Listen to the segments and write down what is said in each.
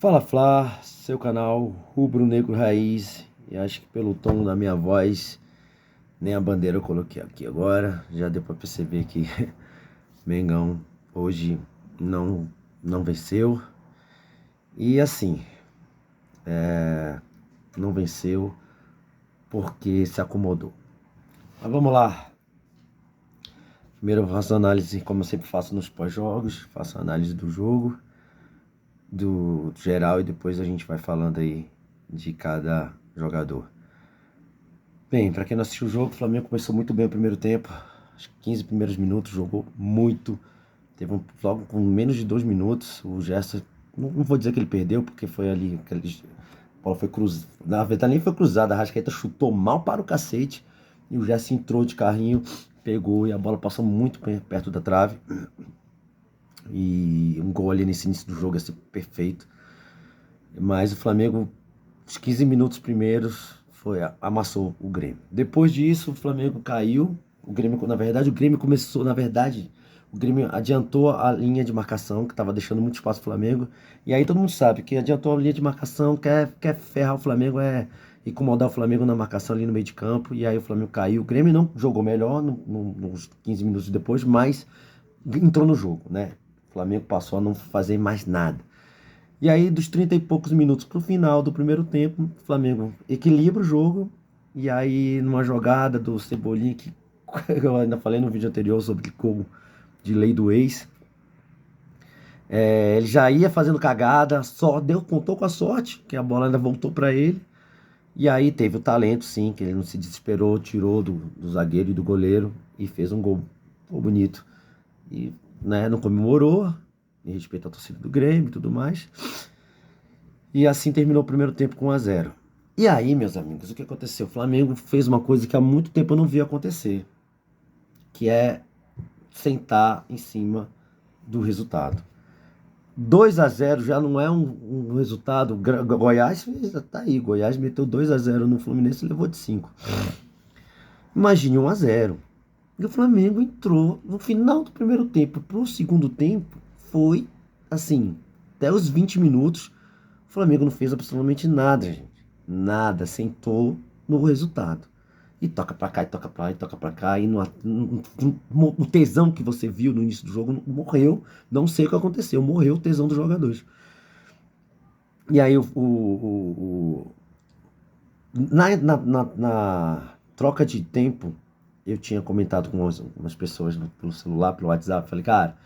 Fala Flá, seu canal Rubro Negro Raiz. E acho que pelo tom da minha voz, nem a bandeira eu coloquei aqui agora. Já deu pra perceber que Mengão hoje não venceu. E assim, não venceu porque se acomodou. Mas vamos lá. Primeiro eu faço análise, como eu sempre faço nos pós-jogos. Faço análise do jogo, do geral, e depois a gente vai falando aí de cada jogador. Bem, para quem não assistiu o jogo, o Flamengo começou muito bem o primeiro tempo. Acho que 15 primeiros minutos, jogou muito. Logo com menos de 2 minutos, o Gerson, não vou dizer que ele perdeu, porque foi ali, a bola foi cruzada, na verdade nem foi cruzada, a Arrascaeta chutou mal para o cacete, e o Gerson entrou de carrinho, pegou, e a bola passou muito perto da trave. E um gol ali nesse início do jogo ia ser perfeito. Mas o Flamengo, os 15 minutos primeiros, amassou o Grêmio. Depois disso, o Flamengo caiu. O Grêmio começou, o Grêmio adiantou a linha de marcação, que estava deixando muito espaço pro Flamengo. E aí todo mundo sabe que adiantou a linha de marcação, quer ferrar o Flamengo, incomodar o Flamengo na marcação ali no meio de campo. E aí o Flamengo caiu. O Grêmio não jogou melhor nos 15 minutos depois, mas entrou no jogo, né? O Flamengo passou a não fazer mais nada. E aí, dos 30 e poucos minutos pro final do primeiro tempo, o Flamengo equilibra o jogo. E aí, numa jogada do Cebolinha, que eu ainda falei no vídeo anterior sobre gol de lei do ex, ele já ia fazendo cagada, contou com a sorte, que a bola ainda voltou para ele. E aí teve o talento, sim, que ele não se desesperou, tirou do zagueiro e do goleiro e fez um gol bonito. E, né, não comemorou, em respeito à torcida do Grêmio e tudo mais. E assim terminou o primeiro tempo com 1-0. E aí, meus amigos, o que aconteceu? O Flamengo fez uma coisa que há muito tempo eu não vi acontecer, que é sentar em cima do resultado. 2-0 já não é um resultado. Goiás tá aí, Goiás meteu 2-0 no Fluminense e levou de 5. Imagine 1-0. E o Flamengo entrou no final do primeiro tempo pro segundo tempo, foi assim, até os 20 minutos, o Flamengo não fez absolutamente nada, gente. Nada, sentou no resultado. E toca pra cá, e toca pra lá, e toca pra cá. E o tesão que você viu no início do jogo morreu. Não sei o que aconteceu, morreu o tesão dos jogadores. E aí, na troca de tempo, eu tinha comentado com umas pessoas pelo celular, pelo WhatsApp. Falei, cara,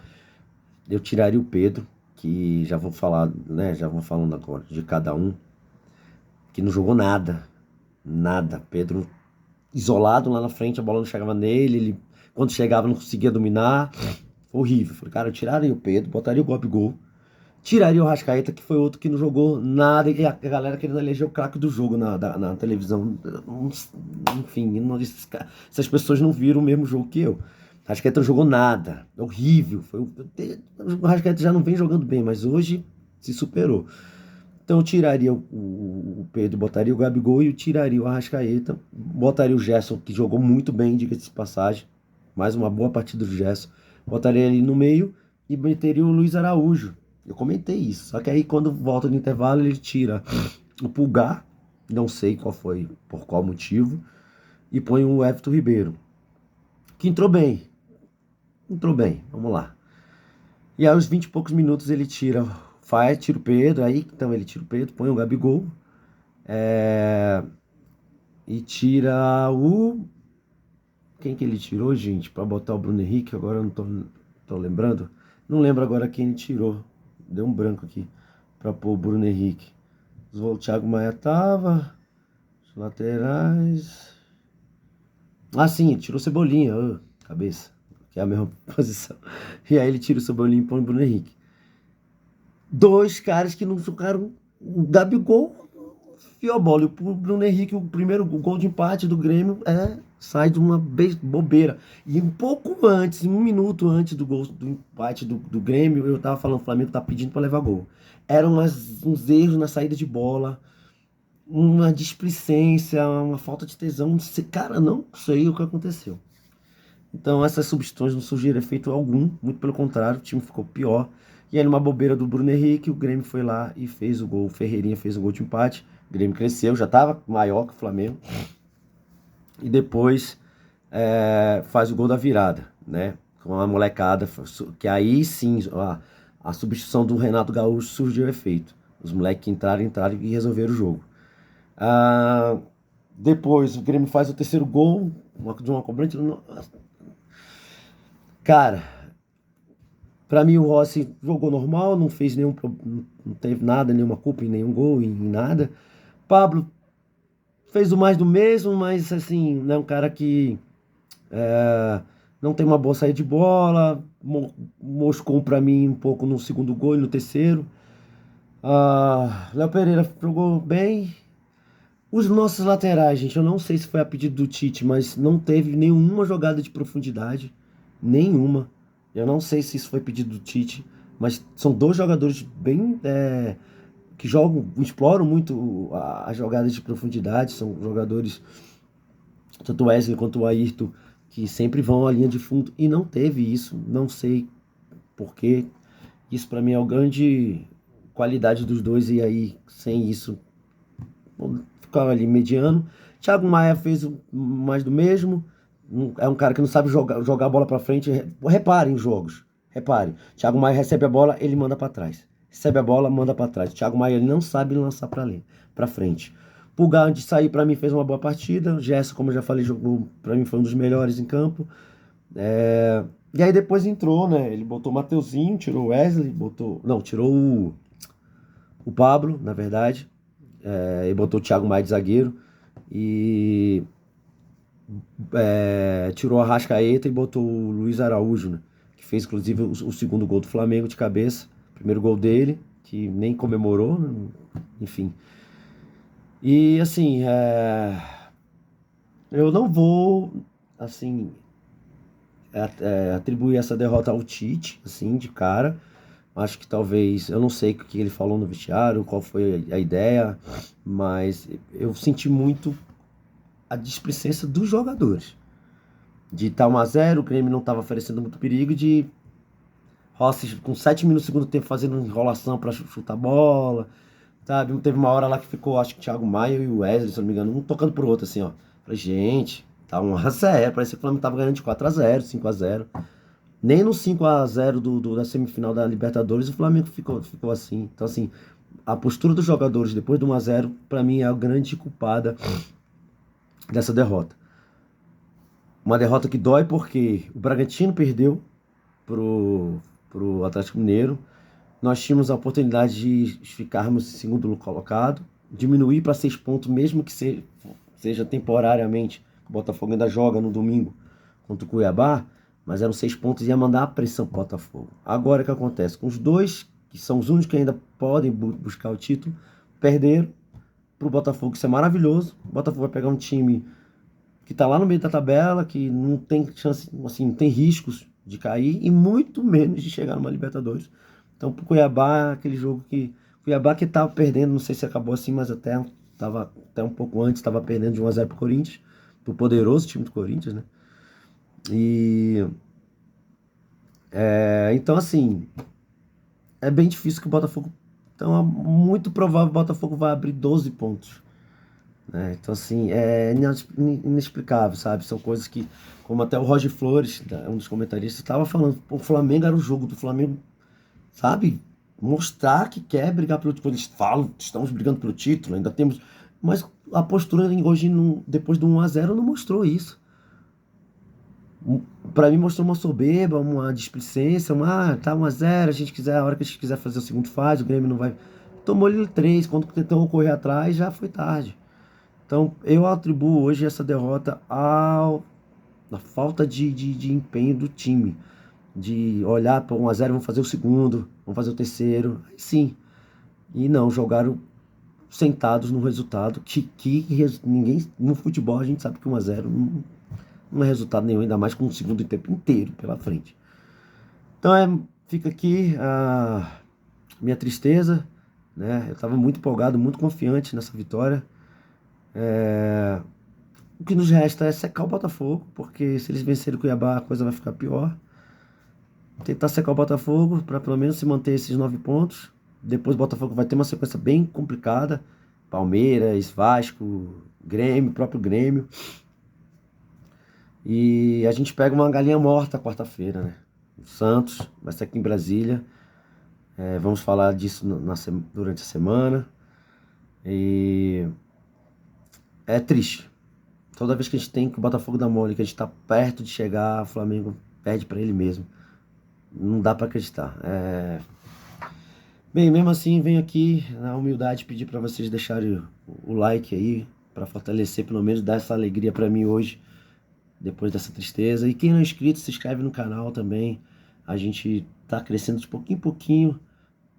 eu tiraria o Pedro, que já vou falar, né? Já vou falando agora de cada um, que não jogou nada. Nada. Pedro isolado lá na frente, a bola não chegava nele, ele quando chegava não conseguia dominar. Horrível. Falei, cara, eu tiraria o Pedro, botaria o Gabigol, tiraria o Arrascaeta, que foi outro que não jogou nada, e a galera querendo eleger o craque do jogo na televisão. Enfim, essas pessoas não viram o mesmo jogo que eu. O Arrascaeta não jogou nada. Horrível. O Arrascaeta já não vem jogando bem, mas hoje se superou. Então eu tiraria o Pedro, botaria o Gabigol e eu tiraria o Arrascaeta. Botaria o Gerson, que jogou muito bem, diga-se de passagem. Mais uma boa partida do Gerson. Botaria ele no meio e meteria o Luiz Araújo. Eu comentei isso. Só que aí quando volta no intervalo ele tira o Pulgar, não sei por qual motivo, e põe o Everton Ribeiro, que entrou bem. Entrou bem, vamos lá. E aí aos 20 e poucos minutos ele tira o Pedro, aí então ele tira o Pedro, põe o Gabigol, e tira o... Quem que ele tirou, gente, pra botar o Bruno Henrique? Agora eu não tô lembrando. Não lembro agora quem ele tirou. Deu um branco aqui pra pôr o Bruno Henrique. O Thiago Maia tava, os laterais... Ah, sim, ele tirou o Cebolinha, cabeça, que é a mesma posição. E aí ele tira o Cebolinha e põe o Bruno Henrique. Dois caras que não jogaram. O Gabigol enfiou a bola. E o Bruno Henrique, o primeiro gol de empate do Grêmio, sai de uma bobeira. E um pouco antes, 1 minuto antes do gol do empate do Grêmio, eu tava falando, o Flamengo tá pedindo para levar gol. Eram uns erros na saída de bola, uma displicência, uma falta de tesão. Não sei, cara, não sei o que aconteceu. Então essas substituições não surgiram efeito algum, muito pelo contrário, o time ficou pior. E aí, numa bobeira do Bruno Henrique, o Grêmio foi lá e fez o gol. O Ferreirinha fez o gol de empate. O Grêmio cresceu, já estava maior que o Flamengo. E depois faz o gol da virada, né? Com a molecada, que aí sim a substituição do Renato Gaúcho surgiu efeito. Os moleques que entraram e resolveram o jogo. Depois o Grêmio faz o terceiro gol de uma cobrança. Cara, pra mim o Rossi jogou normal, não fez não teve nada, nenhuma culpa em nenhum gol, em nada. Pablo fez o mais do mesmo, mas assim, não é um cara que não tem uma boa saída de bola, moscou pra mim um pouco no segundo gol e no terceiro. Léo Pereira jogou bem. Os nossos laterais, gente, eu não sei se foi a pedido do Tite, mas não teve nenhuma jogada de profundidade. Nenhuma. Eu não sei se isso foi pedido do Tite, mas são dois jogadores bem que jogam, exploram muito as jogadas de profundidade. São jogadores, tanto o Wesley quanto o Ayrton, que sempre vão à linha de fundo e não teve isso. Não sei por quê. Isso pra mim é a grande qualidade dos dois e aí sem isso ficava ali mediano. Thiago Maia fez mais do mesmo. É um cara que não sabe jogar a bola pra frente. Repare em jogos. Repare. Thiago Maia recebe a bola, ele manda pra trás. Recebe a bola, manda pra trás. Thiago Maia ele não sabe lançar pra frente. Pulgar, antes de sair, pra mim fez uma boa partida. O Gerson, como eu já falei, jogou, pra mim foi um dos melhores em campo. E aí depois entrou, né? Ele botou o Mateuzinho, tirou o Wesley, botou. Não, tirou o Pablo, na verdade. E botou o Thiago Maia de zagueiro. E tirou a Arrascaeta e botou o Luiz Araújo, né? Que fez inclusive o segundo gol do Flamengo de cabeça. Primeiro gol dele, que nem comemorou, né? Enfim. E assim, eu não vou assim atribuir essa derrota ao Tite, assim, de cara. Acho que talvez, eu não sei o que ele falou no vestiário, qual foi a ideia, mas eu senti muito a displicência dos jogadores. De estar 1-0, o Grêmio não estava oferecendo muito perigo, de Rossi com 7 minutos do segundo tempo fazendo enrolação para chutar a bola, sabe? Teve uma hora lá que ficou, acho que o Thiago Maia e o Wesley, se eu não me engano, um tocando pro outro, assim, ó. Falei, gente, tá 1-0, parecia que o Flamengo tava ganhando de 4-0, 5-0. Nem no 5-0 da semifinal da Libertadores o Flamengo ficou assim. Então, assim, a postura dos jogadores depois do 1-0, pra mim, é a grande culpada dessa derrota. Uma derrota que dói porque o Bragantino perdeu pro Atlético Mineiro. Nós tínhamos a oportunidade de ficarmos em segundo colocado, diminuir para 6 pontos, mesmo que seja temporariamente. O Botafogo ainda joga no domingo contra o Cuiabá, mas eram 6 pontos e ia mandar a pressão pro Botafogo. Agora o que acontece? Com os dois, que são os únicos que ainda podem buscar o título, perderam pro Botafogo, isso é maravilhoso. O Botafogo vai pegar um time que tá lá no meio da tabela, que não tem chance, assim, não tem riscos de cair e muito menos de chegar numa Libertadores. Então, pro Cuiabá, aquele jogo que Cuiabá que tava perdendo, não sei se acabou assim, mas tava até um pouco antes, tava perdendo de 1-0 pro Corinthians, pro poderoso time do Corinthians, né? E então assim, é bem difícil que o Botafogo, então é muito provável que o Botafogo vai abrir 12 pontos. Então, assim, é inexplicável, sabe? São coisas que, como até o Roger Flores, um dos comentaristas, estava falando, pô, o Flamengo era o jogo do Flamengo, sabe? Mostrar que quer brigar pelo título. Eles falam, estamos brigando pelo título, ainda temos. Mas a postura hoje, depois do 1-0, não mostrou isso. Pra mim mostrou uma soberba, uma displicência, tá 1-0, a hora que a gente quiser fazer o segundo faz, o Grêmio não vai. Tomou ele 3, quando tentou correr atrás, já foi tarde. Então, eu atribuo hoje essa derrota à falta de empenho do time. De olhar para 1-0, vamos fazer o segundo, vamos fazer o terceiro. Sim. E não, jogaram sentados no resultado. Ninguém. No futebol a gente sabe que 1-0 não é resultado nenhum, ainda mais com o segundo tempo inteiro pela frente. Então fica aqui a minha tristeza. Né? Eu estava muito empolgado, muito confiante nessa vitória. O que nos resta é secar o Botafogo, porque se eles vencerem o Cuiabá a coisa vai ficar pior. tentar secar o Botafogo para pelo menos se manter esses 9 pontos. Depois o Botafogo vai ter uma sequência bem complicada. Palmeiras, Vasco, Grêmio, próprio Grêmio. E a gente pega uma galinha morta quarta-feira, né? O Santos vai ser aqui em Brasília. Vamos falar disso durante a semana. E é triste. Toda vez que a gente tem que o Botafogo dá mole, que a gente tá perto de chegar, o Flamengo perde pra ele mesmo. Não dá pra acreditar. Bem, mesmo assim, venho aqui na humildade pedir pra vocês deixarem o like aí, pra fortalecer, pelo menos dar essa alegria pra mim hoje, depois dessa tristeza. E quem não é inscrito, se inscreve no canal também. A gente tá crescendo de pouquinho em pouquinho,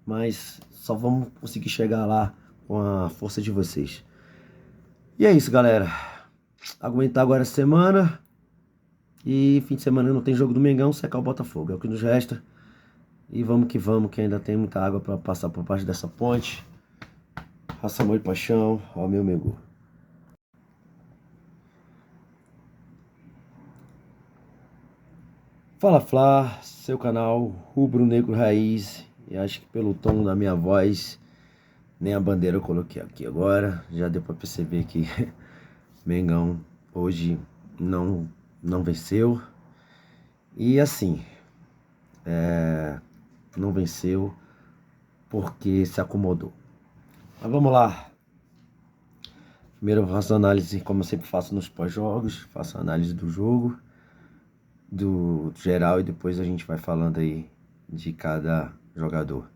mas só vamos conseguir chegar lá com a força de vocês. E é isso, galera. Aguentar agora a semana. E fim de semana não tem jogo do Mengão, secar o Botafogo. É o que nos resta. E vamos, que ainda tem muita água para passar por baixo dessa ponte. Raça, amor e paixão ao meu Mengo. Fala Flá, seu canal Rubro Negro Raiz. E acho que pelo tom da minha voz, nem a bandeira eu coloquei aqui agora. Já deu para perceber que Mengão hoje não venceu. E assim, não venceu porque se acomodou. Mas vamos lá. Primeiro eu faço análise, como eu sempre faço nos pós-jogos, faço análise do jogo, do geral, e depois a gente vai falando aí de cada jogador.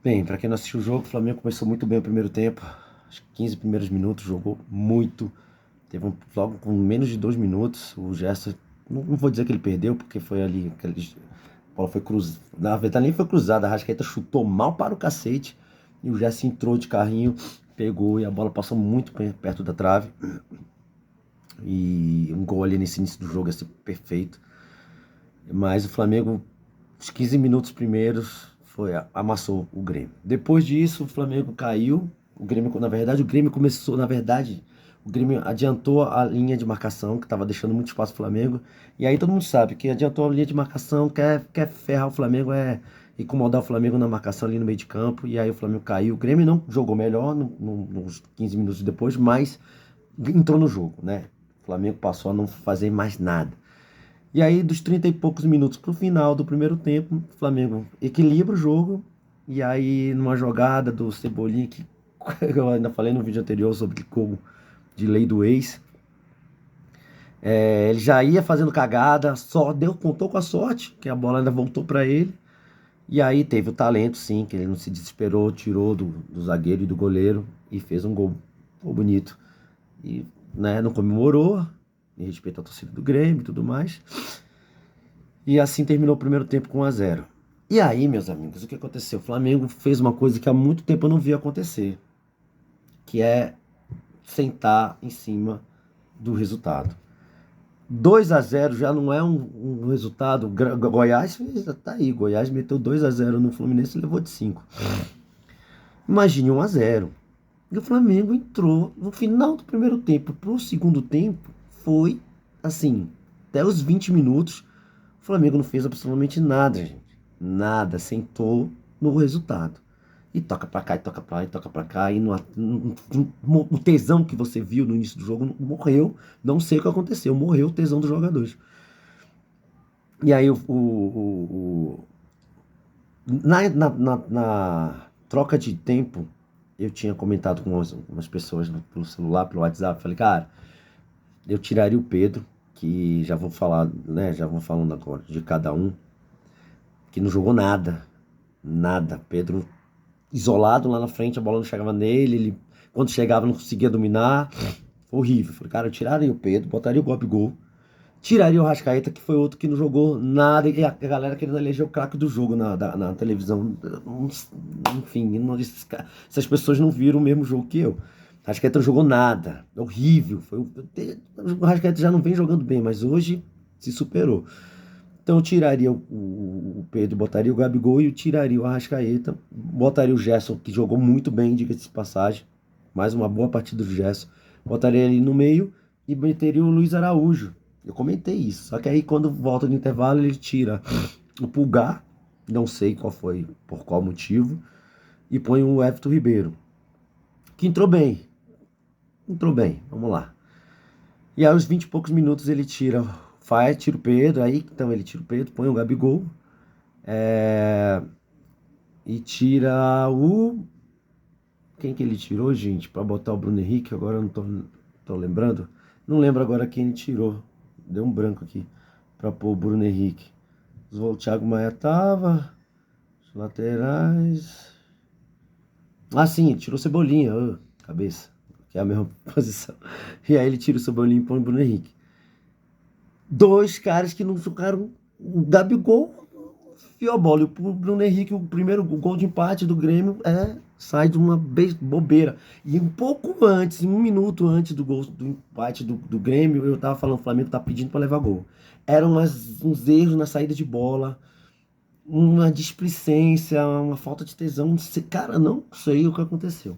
Bem, para quem não assistiu o jogo, o Flamengo começou muito bem o primeiro tempo. Acho que 15 primeiros minutos, jogou muito. Teve logo com menos de 2 minutos, o Gerson, não vou dizer que ele perdeu, porque foi ali, a bola foi cruzada, na verdade nem foi cruzada, a Arrascaeta chutou mal para o cacete, e o Gerson entrou de carrinho, pegou e a bola passou muito perto da trave. E um gol ali nesse início do jogo, assim, perfeito. Mas o Flamengo, os 15 minutos primeiros, amassou o Grêmio. Depois disso, o Flamengo caiu. O Grêmio começou, o Grêmio adiantou a linha de marcação, que estava deixando muito espaço pro Flamengo. E aí todo mundo sabe que adiantou a linha de marcação, quer ferrar o Flamengo, incomodar o Flamengo na marcação ali no meio de campo. E aí o Flamengo caiu. O Grêmio não jogou melhor nos 15 minutos depois, mas entrou no jogo, né? O Flamengo passou a não fazer mais nada. E aí, dos 30 e poucos minutos pro final do primeiro tempo, o Flamengo equilibra o jogo. E aí, numa jogada do Cebolinha, que eu ainda falei no vídeo anterior sobre gol de lei do ex, ele já ia fazendo cagada, contou com a sorte, que a bola ainda voltou para ele. E aí teve o talento, sim, que ele não se desesperou, tirou do zagueiro e do goleiro e fez um gol bonito. E, né, não comemorou, em respeito à torcida do Grêmio e tudo mais. E assim terminou o primeiro tempo com 1-0. E aí, meus amigos, o que aconteceu? O Flamengo fez uma coisa que há muito tempo eu não vi acontecer, que é sentar em cima do resultado. 2-0 já não é um resultado. Goiás tá aí, Goiás meteu 2-0 no Fluminense e levou de 5. Imagine 1-0. E o Flamengo entrou no final do primeiro tempo pro segundo tempo. Foi assim, até os 20 minutos, o Flamengo não fez absolutamente nada, gente. Nada, sentou no resultado. E toca pra cá, e toca pra lá, e toca pra cá. E o tesão que você viu no início do jogo morreu. Não sei o que aconteceu, morreu o tesão dos jogadores. E aí na troca de tempo, eu tinha comentado com umas pessoas pelo celular, pelo WhatsApp, falei, cara, eu tiraria o Pedro, que já vou falar, né, já vou falando agora de cada um, que não jogou nada, Pedro isolado lá na frente, a bola não chegava nele, ele quando chegava não conseguia dominar, horrível. Falei, cara, eu tiraria o Pedro, botaria o Gabigol, tiraria o Arrascaeta, que foi outro que não jogou nada, e a galera querendo eleger o craque do jogo na televisão. Enfim, essas pessoas não viram o mesmo jogo que eu. O Arrascaeta não jogou nada, horrível. O Arrascaeta já não vem jogando bem, mas hoje se superou. Então eu tiraria o Pedro, botaria o Gabigol e eu tiraria o Arrascaeta, botaria o Gerson, que jogou muito bem, diga-se de passagem, mais uma boa partida do Gerson, botaria ele no meio e meteria o Luiz Araújo, Eu comentei isso. Só que aí quando volta no intervalo ele tira o Pulgar, não sei qual foi, por qual motivo, e põe o Everton Ribeiro, que entrou bem. Entrou bem, vamos lá. E aí, aos 20 e poucos minutos, ele tira o Pedro, aí então ele tira o Pedro, põe o Gabigol, e tira o. Quem que ele tirou, gente? Pra botar o Bruno Henrique, agora eu não tô lembrando. Não lembro agora quem ele tirou. Deu um branco aqui pra pôr o Bruno Henrique. O Thiago Maia tava. Os laterais. Ah, sim, ele tirou o Cebolinha, cabeça. Que é a mesma posição. E aí ele tira o Cebolinha e põe o Bruno Henrique. Dois caras que não jogaram. O Gabigol enfiou a bola. E o Bruno Henrique, o primeiro gol de empate do Grêmio, sai de uma bobeira. E um pouco antes, um minuto antes do gol do empate do Grêmio, eu tava falando, o Flamengo tá pedindo para levar gol. Eram uns erros na saída de bola, uma displicência, uma falta de tesão. Cara, não sei o que aconteceu.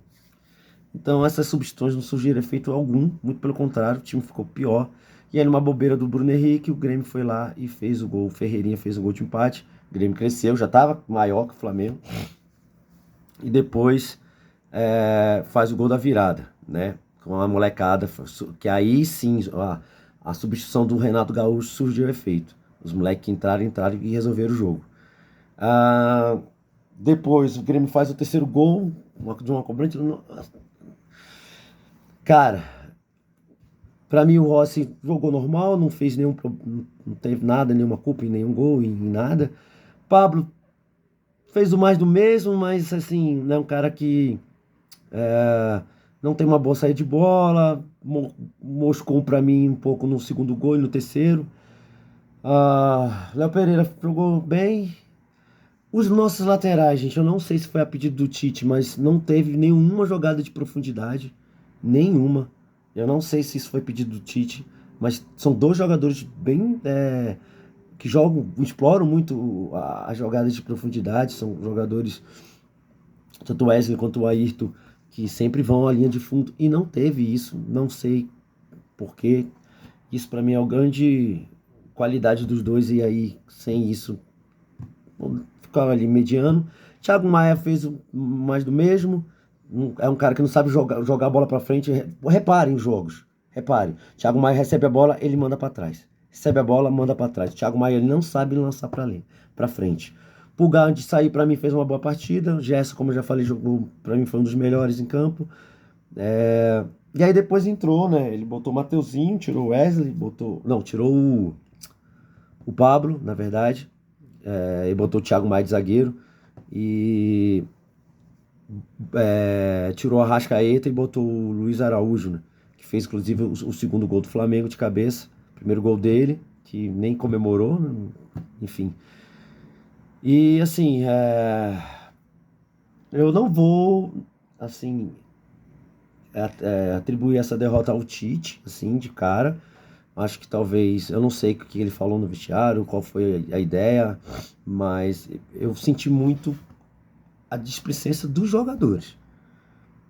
Então essas substituições não surgiram efeito algum, muito pelo contrário, o time ficou pior. E aí numa bobeira do Bruno Henrique, o Grêmio foi lá e fez o gol. O Ferreirinha fez o gol de empate. O Grêmio cresceu, já estava maior que o Flamengo. E depois faz o gol da virada, né? Com a molecada, que aí sim a substituição do Renato Gaúcho surgiu efeito. Os moleques que entraram e resolveram o jogo. Depois o Grêmio faz o terceiro gol de uma cobrança. Cara, pra mim o Rossi jogou normal, não fez não teve nada, nenhuma culpa em nenhum gol, em nada. Pablo fez o mais do mesmo, mas assim, não é um cara que não tem uma boa saída de bola, moscou pra mim um pouco no segundo gol e no terceiro. Léo Pereira jogou bem. Os nossos laterais, gente, eu não sei se foi a pedido do Tite, mas não teve nenhuma jogada de profundidade. Nenhuma. Eu não sei se isso foi pedido do Tite, mas são dois jogadores bem que jogam, exploram muito as jogadas de profundidade. São jogadores, tanto o Wesley quanto o Ayrton, que sempre vão à linha de fundo e não teve isso. Não sei porquê. Isso para mim é a grande qualidade dos dois e aí sem isso ficava ali mediano. Thiago Maia fez mais do mesmo. É um cara que não sabe jogar a bola para frente. Reparem os jogos. Reparem. Thiago Maia recebe a bola, ele manda para trás. Recebe a bola, manda para trás. Thiago Maia ele não sabe lançar para frente. Pulgar, antes de sair, para mim, fez uma boa partida. O Gerson, como eu já falei, jogou, para mim, foi um dos melhores em campo. E aí depois entrou, né? Ele botou o Mateuzinho, tirou o Wesley, botou. Não, tirou o Pablo, na verdade. E botou o Thiago Maia de zagueiro. E tirou a Arrascaeta e botou o Luiz Araújo, né? Que fez inclusive o segundo gol do Flamengo de cabeça. Primeiro gol dele, que nem comemorou, né? Enfim. E assim, eu não vou assim atribuir essa derrota ao Tite, assim, de cara. Acho que talvez, eu não sei o que ele falou no vestiário, qual foi a ideia, mas eu senti muito a displicência dos jogadores.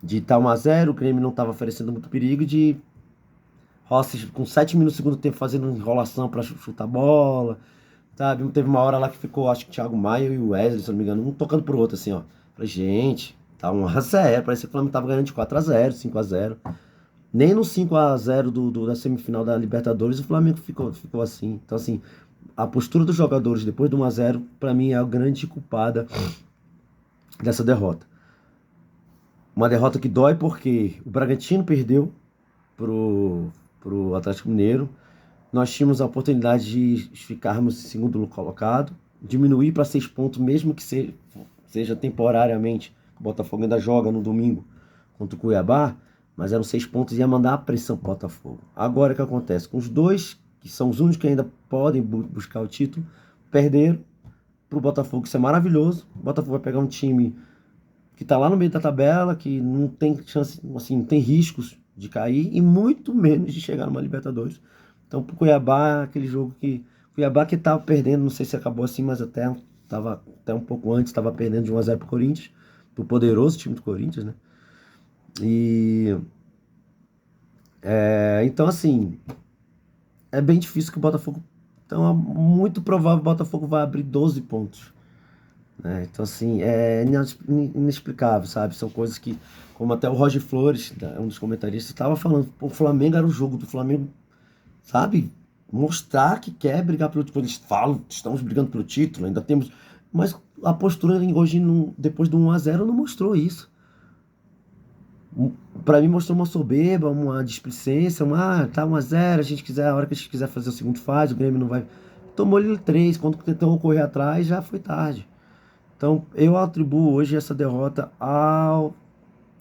De estar 1-0, o Grêmio não estava oferecendo muito perigo, de Rossi com 7 minutos do segundo tempo fazendo enrolação para chutar a bola, sabe? Teve uma hora lá que ficou, acho que o Thiago Maia e o Wesley, se eu não me engano, um tocando pro outro, assim, ó. Falei, gente, tá 1-0, parece que o Flamengo tava ganhando de 4-0, 5-0. Nem no 5-0 da semifinal da Libertadores o Flamengo ficou assim. Então, assim, a postura dos jogadores depois do 1-0, pra mim, é a grande culpada dessa derrota. Uma derrota que dói porque o Bragantino perdeu pro Atlético Mineiro. Nós tínhamos a oportunidade de ficarmos em segundo colocado, diminuir para 6 pontos, mesmo que seja temporariamente. O Botafogo ainda joga no domingo contra o Cuiabá, mas eram 6 pontos e ia mandar a pressão pro Botafogo. Agora o que acontece? Com os dois, que são os únicos que ainda podem buscar o título, perderam pro Botafogo. Isso é maravilhoso. O Botafogo vai pegar um time que tá lá no meio da tabela, que não tem chance, assim, não tem riscos de cair e muito menos de chegar numa Libertadores. Então, pro Cuiabá, aquele jogo que Cuiabá que tava perdendo, não sei se acabou assim, mas até um pouco antes, tava perdendo de 1-0 pro Corinthians, pro poderoso time do Corinthians, né? E então assim, é bem difícil que o Botafogo... Então é muito provável que o Botafogo vai abrir 12 pontos. Né? Então, assim, é inexplicável, sabe? São coisas que, como até o Roger Flores, um dos comentaristas, estava falando, pô, o Flamengo era o jogo do Flamengo, sabe? Mostrar que quer brigar pelo título. Eles falam, estamos brigando pelo título, ainda temos. Mas a postura hoje, depois do 1-0, não mostrou isso. Pra mim mostrou uma soberba, uma displicência, tá 1-0, a gente quiser, a hora que a gente quiser fazer o segundo faz, o Grêmio não vai. Tomou ele 3, quando tentou correr atrás já foi tarde. Então eu atribuo hoje essa derrota à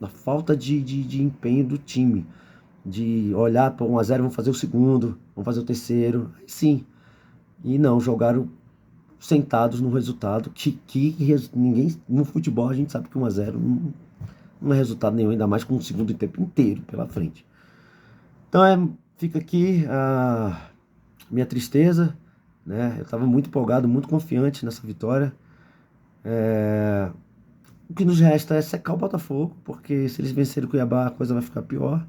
falta de empenho do time. De olhar para 1-0, vamos fazer o segundo, vamos fazer o terceiro. Sim. E não, jogaram sentados no resultado. Ninguém. No futebol a gente sabe que 1-0 não é resultado nenhum, ainda mais com o segundo tempo inteiro pela frente. Então fica aqui a minha tristeza, né? Eu estava muito empolgado, muito confiante nessa vitória. O que nos resta é secar o Botafogo, porque se eles vencerem o Cuiabá a coisa vai ficar pior.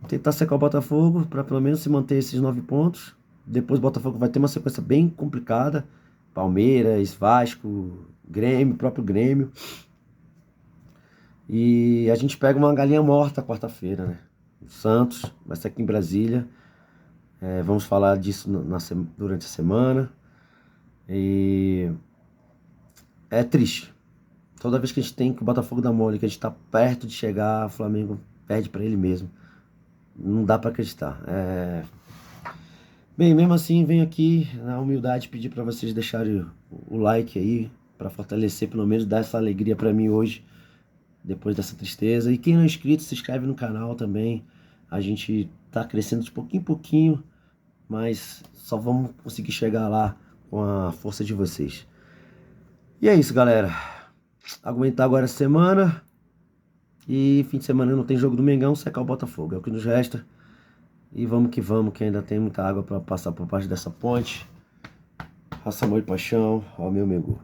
Tentar secar o Botafogo para pelo menos se manter esses 9 pontos. Depois o Botafogo vai ter uma sequência bem complicada. Palmeiras, Vasco, Grêmio, próprio Grêmio. E a gente pega uma galinha morta quarta-feira, né? O Santos vai ser aqui em Brasília. Vamos falar disso durante a semana. E é triste. Toda vez que a gente tem que o Botafogo dá mole, que a gente tá perto de chegar, o Flamengo perde para ele mesmo. Não dá para acreditar. Bem, mesmo assim, venho aqui na humildade pedir para vocês deixarem o like aí, para fortalecer, pelo menos dar essa alegria para mim hoje, depois dessa tristeza. E quem não é inscrito, se inscreve no canal também. A gente tá crescendo de pouquinho em pouquinho, mas só vamos conseguir chegar lá com a força de vocês. E é isso, galera. Aguentar agora a semana. E fim de semana não tem jogo do Mengão, secar o Botafogo. É o que nos resta. E vamos, que ainda tem muita água para passar por baixo dessa ponte. Raça, amor e paixão, ao meu Mengu.